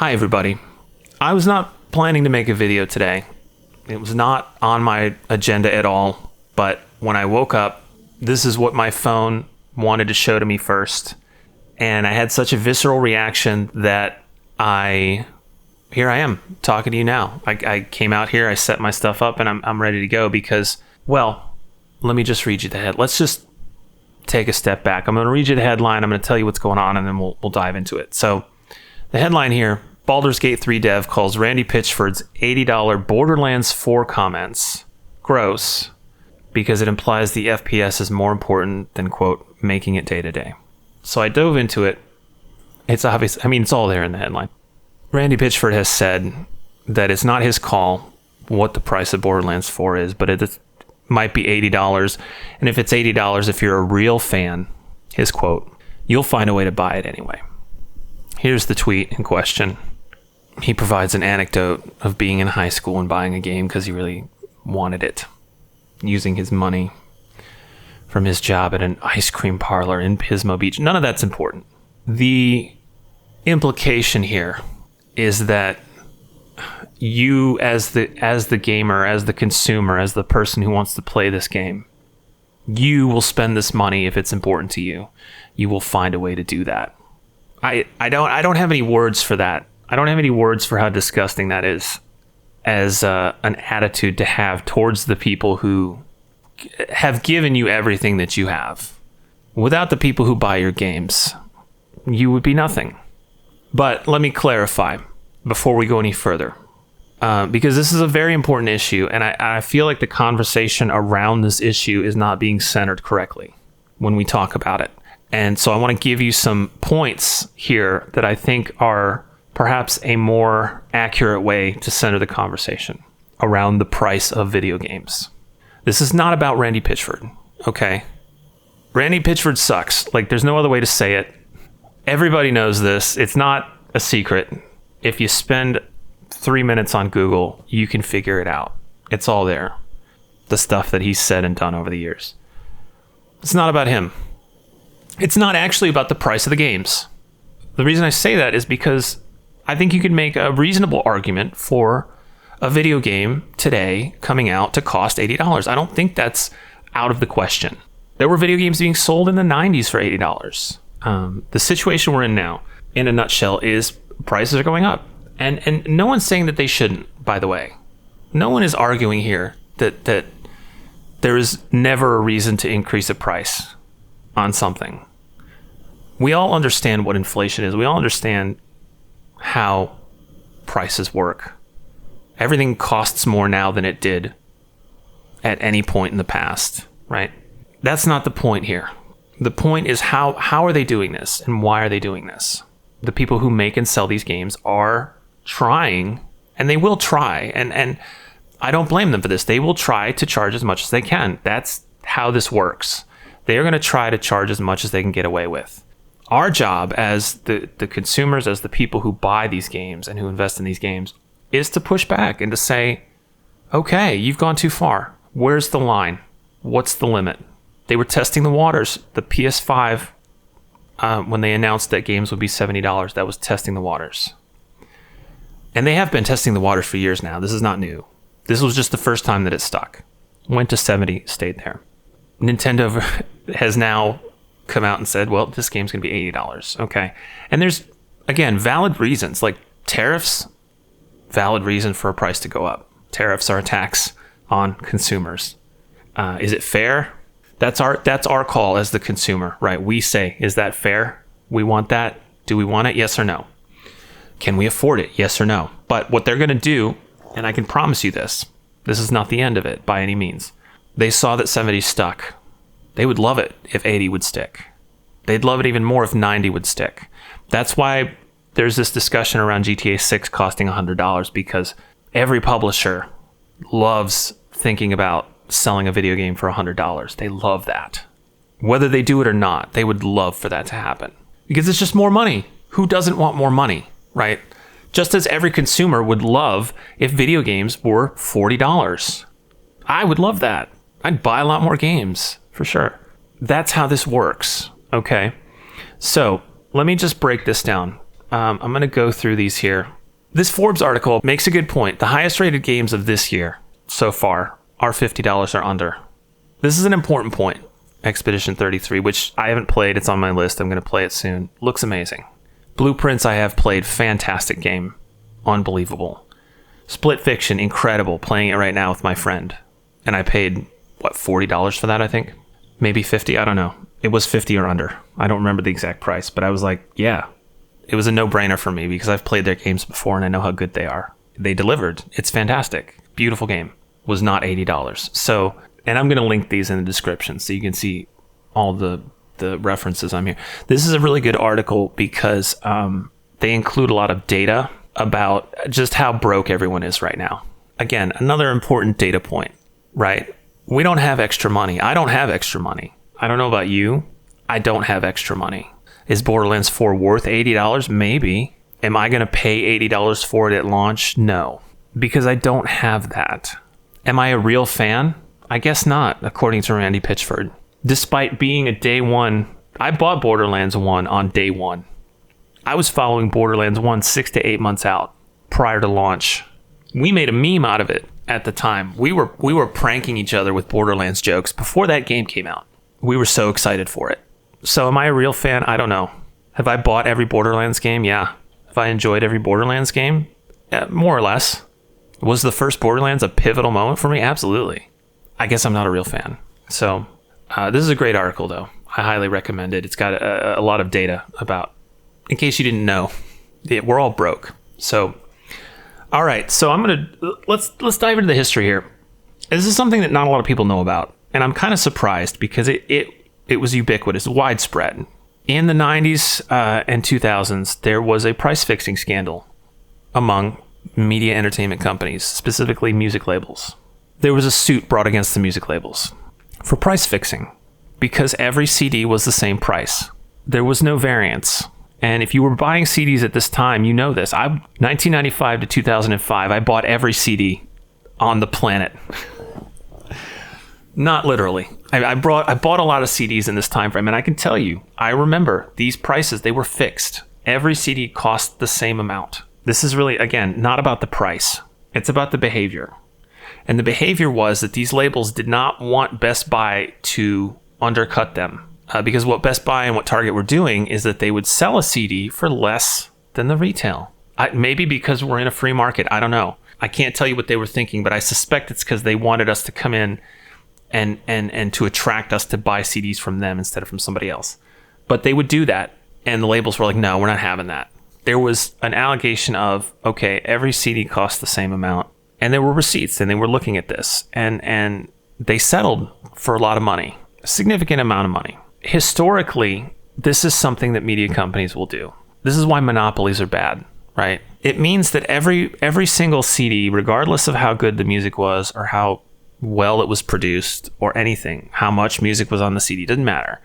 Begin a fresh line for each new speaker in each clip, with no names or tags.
Hi everybody. I was not planning to make a video today. It was not on my agenda at all, but when I woke up, this is what my phone wanted to show to me first. And I had such a visceral reaction that here I am talking to you now. I came out here, I set my stuff up, and I'm ready to go because, well, let me just read you the head. Let's just take a step back. I'm going to read you the headline. I'm going to tell you what's going on, and then we'll dive into it. So the headline here, Baldur's Gate 3 dev calls Randy Pitchford's $80 Borderlands 4 comments gross because it implies the FPS is more important than, quote, making it day to day. So I dove into it. It's obvious. I mean, it's all there in the headline. Randy Pitchford has said that it's not his call what the price of Borderlands 4 is, but it might be $80. And if it's $80, if you're a real fan, his quote, you'll find a way to buy it anyway. Here's the tweet in question. He provides an anecdote of being in high school and buying a game because he really wanted it, using his money from his job at an ice cream parlor in Pismo Beach. None of that's important. The implication here is that you as the gamer, as the consumer, as the person who wants to play this game, you will spend this money if it's important to you. You will find a way to do that. I don't have any words for that. I don't have any words for how disgusting that is as an attitude to have towards the people who have given you everything that you have. Without the people who buy your games, you would be nothing. But let me clarify before we go any further, because this is a very important issue, and I feel like the conversation around this issue is not being centered correctly when we talk about it. And so I want to give you some points here that I think are perhaps a more accurate way to center the conversation around the price of video games. This is not about Randy Pitchford, okay? Randy Pitchford sucks. Like, there's no other way to say it. Everybody knows this. It's not a secret. If you spend 3 minutes on Google, you can figure it out. It's all there. The stuff that he's said and done over the years. It's not about him. It's not actually about the price of the games. The reason I say that is because I think you could make a reasonable argument for a video game today coming out to cost $80. I don't think that's out of the question. There were video games being sold in the 90s for $80. The situation we're in now, in a nutshell, is prices are going up. And no one's saying that they shouldn't, by the way. No one is arguing here that there is never a reason to increase a price on something. We all understand what inflation is. We all understand how prices work. Everything costs more now than it did at any point in the past, right? That's not the point here. The point is how are they doing this and why are they doing this? The people who make and sell these games are trying, and they will try, and I don't blame them for this. They will try to charge as much as they can. That's how this works. They are going to try to charge as much as they can get away with. Our job as the consumers, as the people who buy these games and who invest in these games, is to push back and to say, okay, you've gone too far. Where's the line? What's the limit? They were testing the waters. The PS5, when they announced that games would be $70, that was testing the waters. And they have been testing the waters for years now. This is not new. This was just the first time that it stuck. Went to 70, stayed there. Nintendo has now come out and said, well, this game's going to be $80. Okay. And there's, again, valid reasons, like tariffs, valid reason for a price to go up. Tariffs are a tax on consumers. Is it fair? That's our call as the consumer, right? We say, is that fair? We want that. Do we want it? Yes or no? Can we afford it? Yes or no? But what they're going to do, and I can promise you this is not the end of it by any means. They saw that 70 stuck. They would love it if 80 would stick. They'd love it even more if 90 would stick. That's why there's this discussion around GTA 6 costing $100, because every publisher loves thinking about selling a video game for $100. They love that. Whether they do it or not, they would love for that to happen. Because it's just more money. Who doesn't want more money, right? Just as every consumer would love if video games were $40. I would love that. I'd buy a lot more games, for sure. That's how this works, okay? So let me just break this down. I'm going to go through these here. This Forbes article makes a good point. The highest rated games of this year so far are $50 or under. This is an important point. Expedition 33, which I haven't played. It's on my list. I'm going to play it soon. Looks amazing. Blueprints I have played. Fantastic game. Unbelievable. Split Fiction, incredible. Playing it right now with my friend. And I paid, $40 for that, I think? Maybe 50, I don't know. It was 50 or under. I don't remember the exact price, but I was like, yeah. It was a no-brainer for me because I've played their games before and I know how good they are. They delivered. It's fantastic. Beautiful game. Was not $80. So, and I'm going to link these in the description so you can see all the references I'm here. This is a really good article because they include a lot of data about just how broke everyone is right now. Again, another important data point, right? We don't have extra money. I don't have extra money. I don't know about you. I don't have extra money. Is Borderlands 4 worth $80? Maybe. Am I going to pay $80 for it at launch? No, because I don't have that. Am I a real fan? I guess not, according to Randy Pitchford. Despite being a day one, I bought Borderlands 1 on day one. I was following Borderlands 1 6 to 8 months out prior to launch. We made a meme out of it at the time. We were pranking each other with Borderlands jokes before that game came out. We were so excited for it. So am I a real fan? I don't know. Have I bought every Borderlands game? Yeah. Have I enjoyed every Borderlands game? Yeah, more or less. Was the first Borderlands a pivotal moment for me? Absolutely. I guess I'm not a real fan. So this is a great article, though. I highly recommend it. It's got a lot of data about, in case you didn't know, we're all broke. So, all right. So let's dive into the history here. This is something that not a lot of people know about, and I'm kind of surprised because it was ubiquitous, widespread. In the 90s and 2000s, there was a price fixing scandal among media entertainment companies, specifically music labels. There was a suit brought against the music labels for price fixing because every CD was the same price. There was no variance. And if you were buying CDs at this time, you know this. 1995 to 2005, I bought every CD on the planet. Not literally. I bought a lot of CDs in this time frame, and I can tell you, I remember these prices, they were fixed. Every CD cost the same amount. This is really, again, not about the price. It's about the behavior. And the behavior was that these labels did not want Best Buy to undercut them. Because what Best Buy and what Target were doing is that they would sell a CD for less than the retail. Maybe because we're in a free market. I don't know. I can't tell you what they were thinking, but I suspect it's because they wanted us to come in and to attract us to buy CDs from them instead of from somebody else. But they would do that, and the labels were like, no, we're not having that. There was an allegation of, okay, every CD costs the same amount, and there were receipts, and they were looking at this, and they settled for a lot of money, a significant amount of money. Historically, this is something that media companies will do. This is why monopolies are bad, right? It means that every single CD, regardless of how good the music was or how well it was produced or anything, how much music was on the CD, doesn't matter.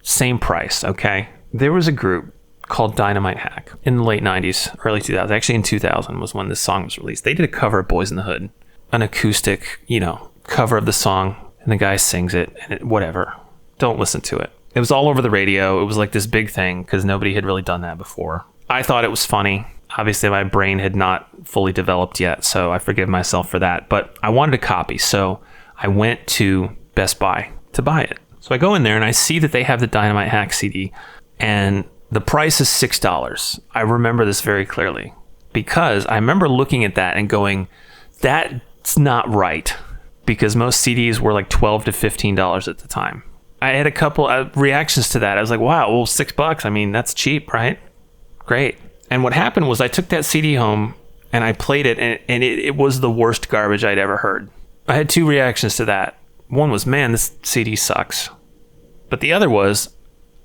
Same price, okay? There was a group called Dynamite Hack in the late 90s, early 2000s. Actually, in 2000 was when this song was released. They did a cover of Boyz in the Hood, an acoustic, cover of the song, and the guy sings it, and whatever. Don't listen to it. It was all over the radio. It was like this big thing because nobody had really done that before. I thought it was funny. Obviously, my brain had not fully developed yet, so I forgive myself for that. But I wanted a copy, so I went to Best Buy to buy it. So I go in there, and I see that they have the Dynamite Hack CD, and the price is $6. I remember this very clearly because I remember looking at that and going, that's not right, because most CDs were like $12 to $15 at the time. I had a couple of reactions to that. I was like, wow, well, $6. I mean, that's cheap, right? Great. And what happened was I took that CD home and I played it, and it was the worst garbage I'd ever heard. I had two reactions to that. One was, man, this CD sucks. But the other was,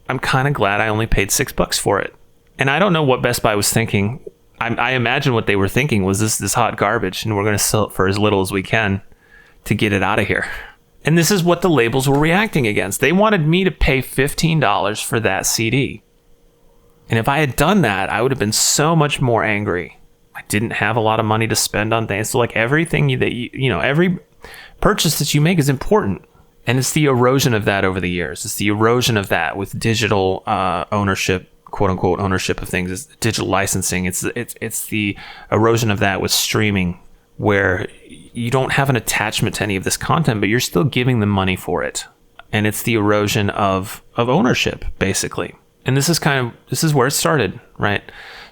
I'm kind of glad I only paid $6 for it. And I don't know what Best Buy was thinking. I imagine what they were thinking was this hot garbage, and we're going to sell it for as little as we can to get it out of here. And this is what the labels were reacting against. They wanted me to pay $15 for that CD. And if I had done that, I would have been so much more angry. I didn't have a lot of money to spend on things. So like everything that every purchase that you make is important. And it's the erosion of that over the years. It's the erosion of that with digital ownership quote unquote ownership of things is digital licensing. It's the erosion of that with streaming, where you don't have an attachment to any of this content, but you're still giving them money for it. And it's the erosion of ownership, basically. And this is where it started, right?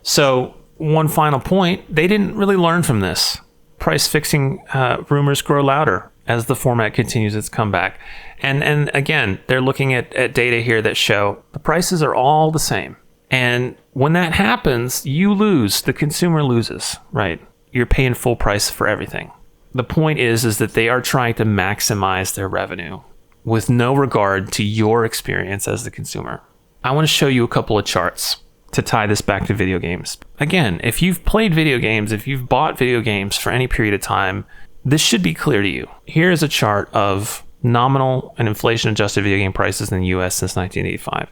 So one final point, they didn't really learn from this. Price fixing rumors grow louder as the format continues its comeback. And again, they're looking at data here that show the prices are all the same. And when that happens, you lose. The consumer loses, right? You're paying full price for everything. The point is that they are trying to maximize their revenue with no regard to your experience as the consumer. I want to show you a couple of charts to tie this back to video games. Again, if you've played video games, if you've bought video games for any period of time, this should be clear to you. Here is a chart of nominal and inflation-adjusted video game prices in the US since 1985.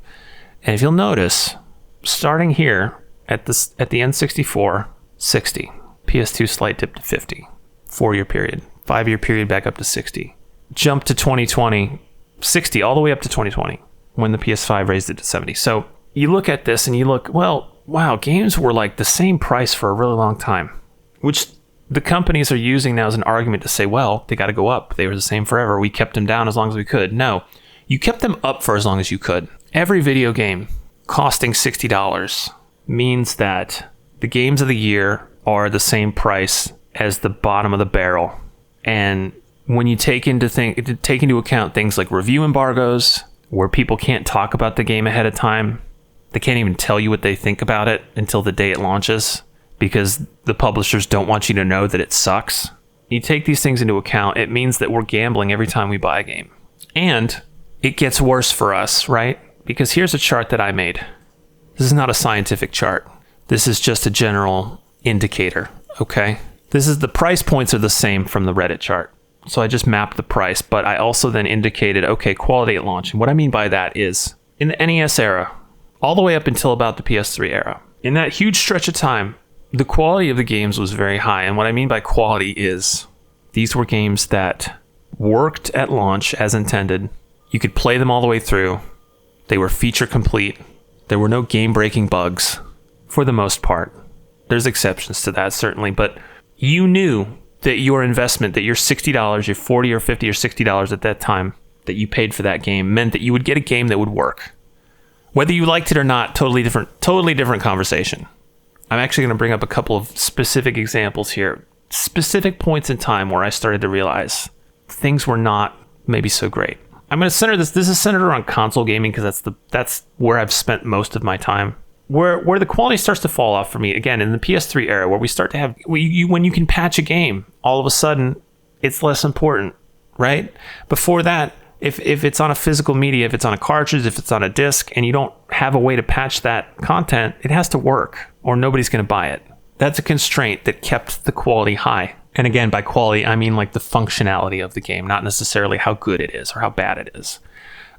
And if you'll notice, starting here at the N64, 60. PS2 slight dip to 50. 4-year period. 5-year period back up to 60. Jump to 2020, 60 all the way up to 2020 when the PS5 raised it to 70. So you look at this and you look, well, wow, games were like the same price for a really long time, which the companies are using now as an argument to say, well, they got to go up. They were the same forever. We kept them down as long as we could. No, you kept them up for as long as you could. Every video game costing $60 means that the games of the year are the same price as the bottom of the barrel. And when you take into account things like review embargoes, where people can't talk about the game ahead of time, they can't even tell you what they think about it until the day it launches, because the publishers don't want you to know that it sucks. You take these things into account, it means that we're gambling every time we buy a game. And it gets worse for us, right? Because here's a chart that I made. This is not a scientific chart. This is just a general indicator, okay? The price points are the same from the Reddit chart. So I just mapped the price, but I also then indicated, okay, quality at launch. And what I mean by that is, in the NES era, all the way up until about the PS3 era, in that huge stretch of time, the quality of the games was very high. And what I mean by quality is, these were games that worked at launch as intended. You could play them all the way through. They were feature complete. There were no game-breaking bugs, for the most part. There's exceptions to that, certainly, but you knew that your investment, that your $60, your $40 or $50 or $60 at that time that you paid for that game meant that you would get a game that would work. Whether you liked it or not, totally different conversation. I'm actually going to bring up a couple of specific examples here, specific points in time where I started to realize things were not maybe so great. I'm going to center this is centered around console gaming because that's where I've spent most of my time. Where the quality starts to fall off for me, again, in the PS3 era, where we start to have, when you can patch a game, all of a sudden, it's less important, right? Before that, if it's on a physical media, if it's on a cartridge, if it's on a disc, and you don't have a way to patch that content, it has to work, or nobody's going to buy it. That's a constraint that kept the quality high. And again, by quality, I mean like the functionality of the game, not necessarily how good it is or how bad it is.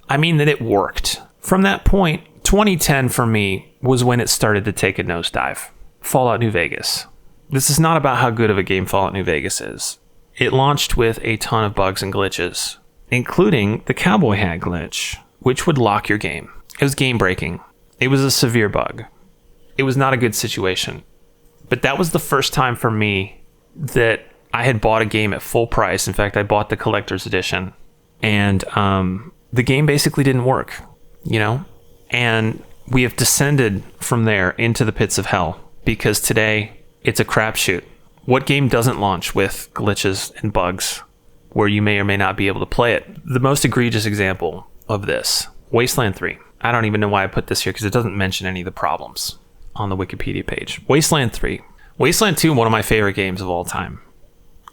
I mean that it worked. From that point, 2010 for me was when it started to take a nosedive. Fallout New Vegas. This is not about how good of a game Fallout New Vegas is. It launched with a ton of bugs and glitches, including the cowboy hat glitch, which would lock your game. It was game breaking. It was a severe bug. It was not a good situation. But that was the first time for me that I had bought a game at full price. In fact, I bought the collector's edition, and the game basically didn't work, and we have descended from there into the pits of hell, because today it's a crapshoot. What game doesn't launch with glitches and bugs where you may or may not be able to play it? The most egregious example of this, Wasteland 3. I don't even know why I put this here because it doesn't mention any of the problems on the Wikipedia page. Wasteland 3. Wasteland 2, one of my favorite games of all time,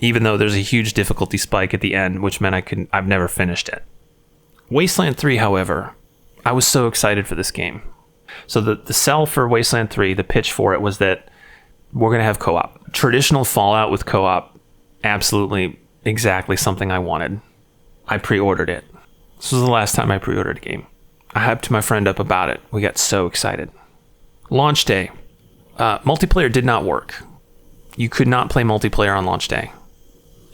even though there's a huge difficulty spike at the end, which meant I've never finished it. Wasteland 3, however, I was so excited for this game. So the sell for Wasteland 3, the pitch for it was that we're going to have co-op. Traditional Fallout with co-op, absolutely exactly something I wanted. I pre-ordered it. This was the last time I pre-ordered a game. I hyped my friend up about it. We got so excited. Launch day. Multiplayer did not work. You could not play multiplayer on launch day.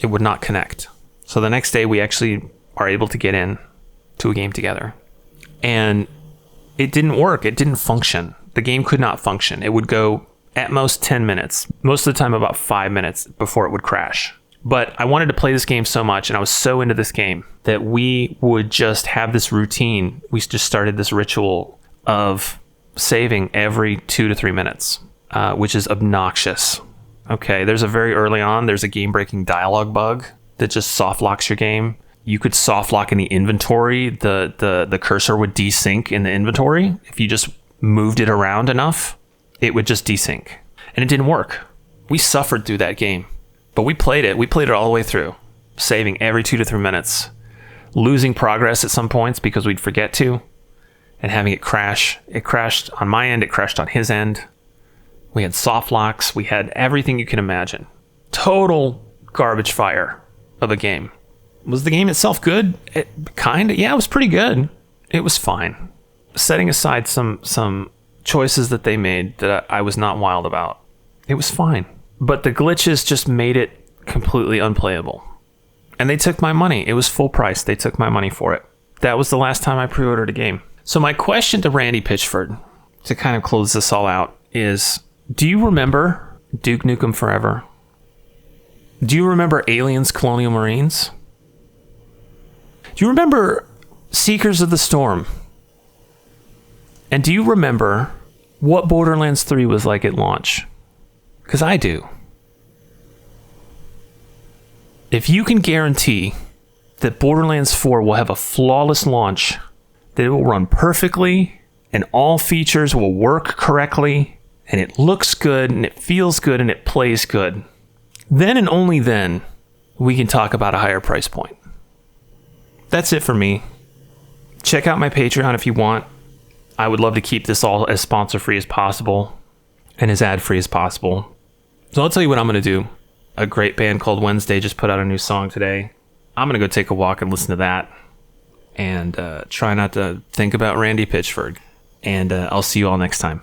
It would not connect. So the next day we actually are able to get in to a game together. And it didn't work. It didn't function. The game could not function. It would go at most 10 minutes, most of the time about 5 minutes before it would crash. But I wanted to play this game so much, and I was so into this game that we would just have this routine. We just started this ritual of saving every 2 to 3 minutes, which is obnoxious. Okay, there's a game-breaking dialogue bug that just soft locks your game. You could soft lock in the inventory. The cursor would desync in the inventory. If you just moved it around enough, it would just desync. And it didn't work. We suffered through that game. But we played it. We played it all the way through, saving every 2 to 3 minutes, losing progress at some points because we'd forget to, and having it crash. It crashed on my end. It crashed on his end. We had soft locks. We had everything you can imagine. Total garbage fire of a game. Was the game itself good? Yeah, it was pretty good. It was fine. Setting aside some choices that they made that I was not wild about, it was fine. But the glitches just made it completely unplayable. And they took my money. It was full price. They took my money for it. That was the last time I pre-ordered a game. So my question to Randy Pitchford, to kind of close this all out, is, do you remember Duke Nukem Forever? Do you remember Aliens Colonial Marines? Do you remember Seekers of the Storm? And do you remember what Borderlands 3 was like at launch? Because I do. If you can guarantee that Borderlands 4 will have a flawless launch, that it will run perfectly, and all features will work correctly, and it looks good, and it feels good, and it plays good, then and only then, we can talk about a higher price point. That's it for me. Check out my Patreon if you want. I would love to keep this all as sponsor-free as possible and as ad-free as possible. So I'll tell you what I'm going to do. A great band called Wednesday just put out a new song today. I'm going to go take a walk and listen to that and try not to think about Randy Pitchford. And I'll see you all next time.